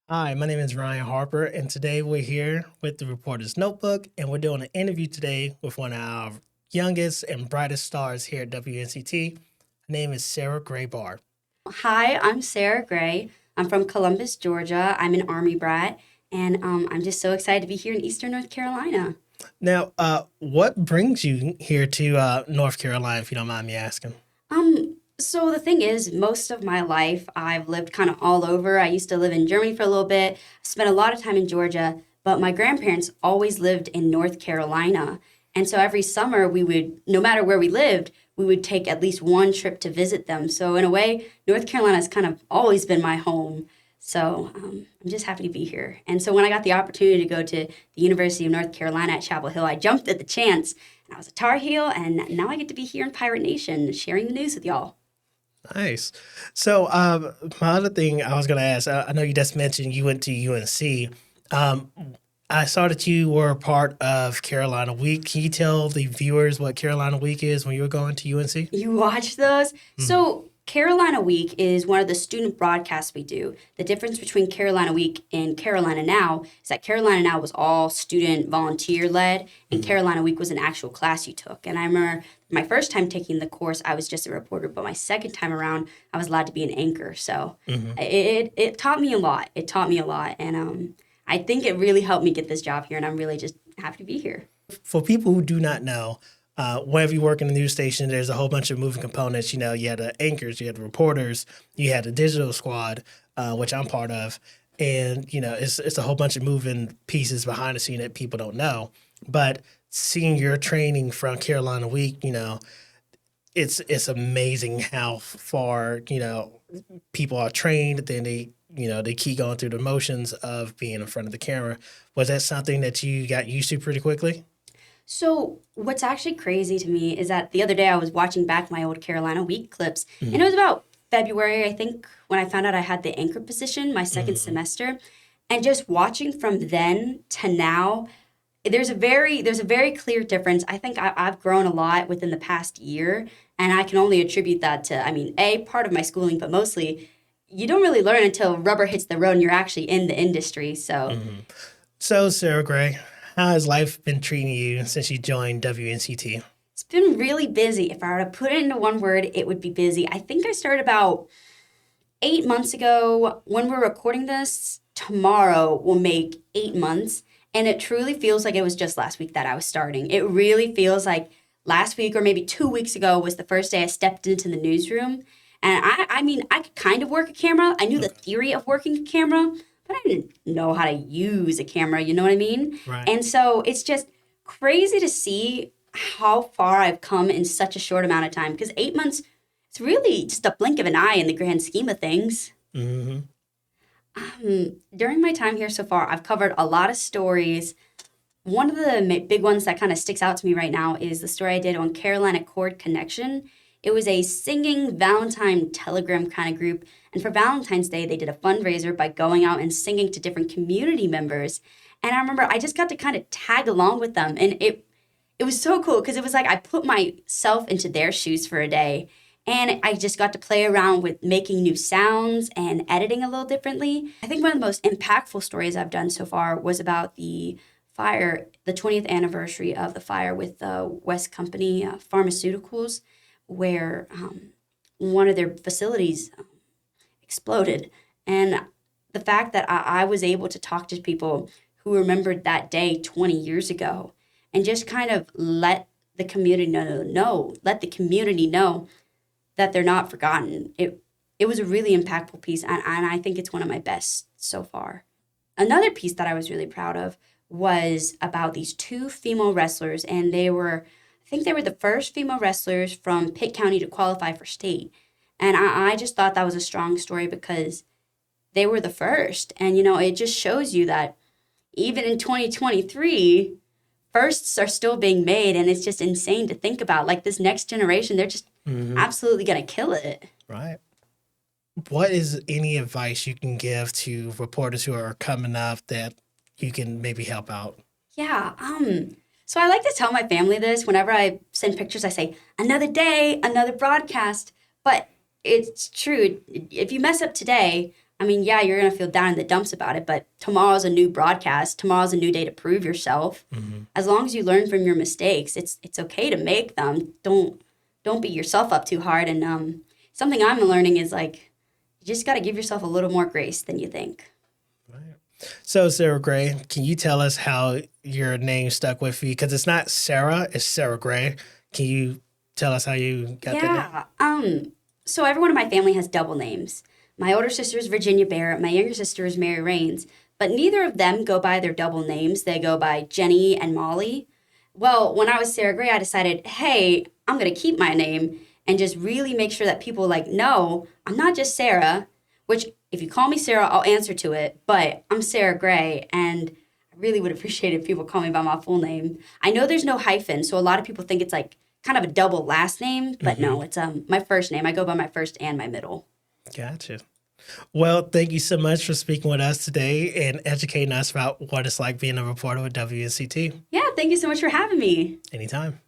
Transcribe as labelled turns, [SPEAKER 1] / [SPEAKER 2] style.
[SPEAKER 1] Hi, my name is Ryan Harper, and today we're here with the Reporter's Notebook, and we're doing an interview today with one of our youngest and brightest stars here at WNCT. Her name is Sarah Gray Barr.
[SPEAKER 2] Hi, I'm Sarah Gray. I'm from Columbus, Georgia. I'm an Army brat, and I'm just so excited to be here in Eastern North Carolina.
[SPEAKER 1] Now, what brings you here to North Carolina, if you don't mind me asking?
[SPEAKER 2] So the thing is, most of my life I've lived kind of all over. I used to live in Germany for a little bit, spent a lot of time in Georgia, but my grandparents always lived in North Carolina. And so every summer we would, no matter where we lived, we would take at least one trip to visit them. So in a way, North Carolina has kind of always been my home. So I'm just happy to be here. And so when I got the opportunity to go to the University of North Carolina at Chapel Hill, I jumped at the chance. And I was a Tar Heel, and now I get to be here in Pirate Nation sharing the news with y'all.
[SPEAKER 1] Nice. So, my other thing I was going to ask, I know you just mentioned you went to UNC. Um, I saw that you were part of Carolina Week. Can you tell the viewers what Carolina Week is when you were going to UNC?
[SPEAKER 2] You watch those? So, Carolina Week is one of the student broadcasts we do. The difference between Carolina Week and Carolina Now is that Carolina Now was all student volunteer led, and Carolina Week was an actual class you took. And I remember my first time taking the course, I was just a reporter, but my second time around, I was allowed to be an anchor. So it taught me a lot. It taught me a lot. And I think it really helped me get this job here, and I'm really just happy to be here.
[SPEAKER 1] For people who do not know, whenever you work in a news station, there's a whole bunch of moving components. You know, you had the anchors, you had the reporters, you had the digital squad, which I'm part of, and you know, it's a whole bunch of moving pieces behind the scene that people don't know. But seeing your training from Carolina Week, you know, it's amazing how far people are trained. Then they keep going through the motions of being in front of the camera. Was that something that you got used to pretty quickly?
[SPEAKER 2] So, what's actually crazy to me is that the other day I was watching back my old Carolina Week clips, and it was about February, I think, when I found out I had the anchor position my second semester. And just watching from then to now, there's a very clear difference. I think I've grown a lot within the past year, and I can only attribute that to, I mean, A, part of my schooling, but mostly you don't really learn until rubber hits the road and you're actually in the industry. So,
[SPEAKER 1] So, Sarah Gray, how has life been treating you since you joined WNCT?
[SPEAKER 2] it's been really busy. If I were to put it into one word, it would be busy. I think I started about 8 months ago. When we're recording this, tomorrow will make 8 months. And it truly feels like it was just last week that I was starting. It really feels like last week or maybe 2 weeks ago was the first day I stepped into the newsroom. And I mean, I could kind of work a camera. I knew the theory of working a camera, but I didn't know how to use a camera. You know what I mean?
[SPEAKER 1] Right.
[SPEAKER 2] And so it's just crazy to see how far I've come in such a short amount of time. Because 8 months, it's really just a blink of an eye in the grand scheme of things.
[SPEAKER 1] hmm
[SPEAKER 2] During my time here so far, I've covered a lot of stories. One of the big ones that kind of sticks out to me right now is the story I did on Carolina Chord Connection. It was a singing Valentine telegram kind of group. And for Valentine's Day, they did a fundraiser by going out and singing to different community members. And I remember I just got to kind of tag along with them. And it was so cool because it was like I put myself into their shoes for a day. And I just got to play around with making new sounds and editing a little differently. I think one of the most impactful stories I've done so far was about the fire, the 20th anniversary of the fire with the West Company Pharmaceuticals, where one of their facilities exploded. And the fact that I was able to talk to people who remembered that day 20 years ago and just kind of let the community let the community know that they're not forgotten. It was a really impactful piece, and I think it's one of my best so far. Another piece that I was really proud of was about these two female wrestlers, and I think they were the first female wrestlers from Pitt County to qualify for state. And I just thought that was a strong story because they were the first. And, it just shows you that even in 2023, firsts are still being made, and it's just insane to think about. Like this next generation, they're just absolutely going to kill it.
[SPEAKER 1] Right. What is any advice you can give to reporters who are coming up that you can maybe help out?
[SPEAKER 2] Yeah. So I like to tell my family this whenever I send pictures. I say, another day, another broadcast. But it's true. If you mess up today, I mean, yeah, you're going to feel down in the dumps about it, but tomorrow's a new broadcast. Tomorrow's a new day to prove yourself. As long as you learn from your mistakes, it's okay to make them. Don't beat yourself up too hard. And something I'm learning is like, you just got to give yourself a little more grace than you think.
[SPEAKER 1] So, Sarah Gray, can you tell us how your name stuck with you? Because it's not Sarah, it's Sarah Gray. Can you tell us how you got that name?
[SPEAKER 2] So everyone in my family has double names. My older sister is Virginia Barrett. My younger sister is Mary Rains. But neither of them go by their double names. They go by Jenny and Molly. Well, when I was Sarah Gray, I decided, hey, I'm going to keep my name and just really make sure that people no, I'm not just Sarah, which if you call me Sarah, I'll answer to it. But I'm Sarah Gray, and I really would appreciate if people call me by my full name. I know there's no hyphen, so a lot of people think it's like kind of a double last name. But no, it's my first name. I go by my first and my middle.
[SPEAKER 1] Gotcha. Well, thank you so much for speaking with us today and educating us about what it's like being a reporter with WNCT.
[SPEAKER 2] Yeah, thank you so much for having me.
[SPEAKER 1] Anytime.